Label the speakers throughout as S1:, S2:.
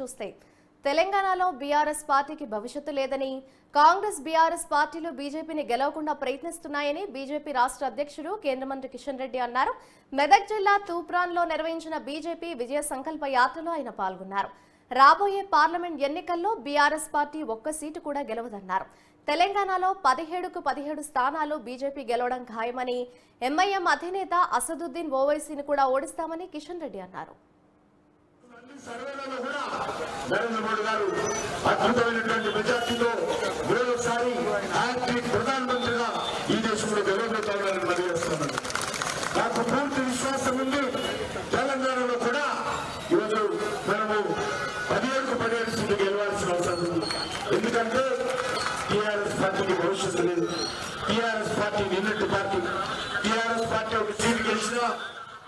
S1: చూస్తే తెలంగాణలో బీఆర్ఎస్ పార్టీకి భవిష్యత్తు లేదని, కాంగ్రెస్ బీఆర్ఎస్ పార్టీలు బీజేపీని గెలవకుండా ప్రయత్నిస్తున్నాయని బీజేపీ రాష్ట్ర అధ్యక్షుడు కేంద్ర మంత్రి కిషన్ రెడ్డి అన్నారు. మెదక్ జిల్లా తూప్రాన్లో నిర్వహించిన బీజేపీ విజయ సంకల్ప యాత్రలో ఆయన పాల్గొన్నారు. రాబోయే పార్లమెంట్ ఎన్నికల్లో బీఆర్ఎస్ పార్టీ ఒక్క సీటు కూడా గెలవదన్నారు. తెలంగాణలో 17కు 17 స్థానాలు బీజేపీ గెలవడం ఖాయమని, ఎంఐఎం అధినేత అసదుద్దీన్ ఓవైసీని కూడా ఓడిస్తామని కిషన్ రెడ్డి అన్నారు.
S2: సర్వేలలో కూడా నరేంద్ర మోడీ గారు అద్భుతమైనటువంటి మెజార్టీతో మరోసారి ప్రధానమంత్రిగా ఈ దేశంలో గెలవబోతామని మనవి చేస్తున్నాను. నాకు పూర్తి విశ్వాసం ఉంది. తెలంగాణలో కూడా ఈరోజు మనము 17కు 17 సీట్లు గెలవాల్సిన అవసరం ఉంది. ఎందుకంటే టీఆర్ఎస్ పార్టీకి భవిష్యత్తు లేదు. టీఆర్ఎస్ పార్టీ నిన్నటి పార్టీ. టీఆర్ఎస్ పార్టీ ఒక సీటు గెలిచినా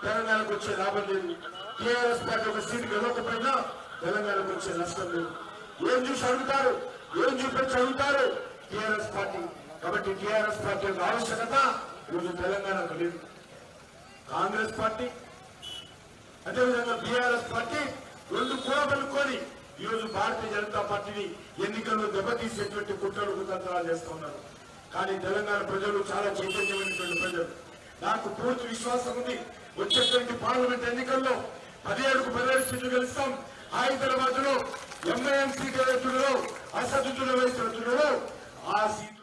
S2: తెలంగాణకు వచ్చే లాభం లేదు. టీఆర్ఎస్ పార్టీ ఒక సీటు గెలవకపోయినా తెలంగాణకు వచ్చే నష్టం లేదు. ఏం చూసి అడుగుతారు, ఏం చూపించి అడుగుతారు టీఆర్ఎస్ పార్టీ. కాబట్టి టీఆర్ఎస్ పార్టీ యొక్క ఆవశ్యకత ఈరోజు తెలంగాణకు లేదు. కాంగ్రెస్ పార్టీ అదేవిధంగా బీఆర్ఎస్ పార్టీ రెండు కూడబలుకొని ఈరోజు భారతీయ జనతా పార్టీని ఎన్నికల్లో దెబ్బతీసేటువంటి కుట్రలు కుతంత్రాలు చేస్తున్నారు. కానీ తెలంగాణ ప్రజలు చాలా చైతన్యమైనటువంటి ప్రజలు. నాకు పూర్తి విశ్వాసం ఉంది. వచ్చేటువంటి పార్లమెంట్ ఎన్నికల్లో 17కు 17 సీట్లు గెలుస్తాం. హైదరాబాద్ లో ఎంఐఎం సీట్ ఏదైతుందో అసదుద్దీన్ ఓవైసీ ఆ సీట్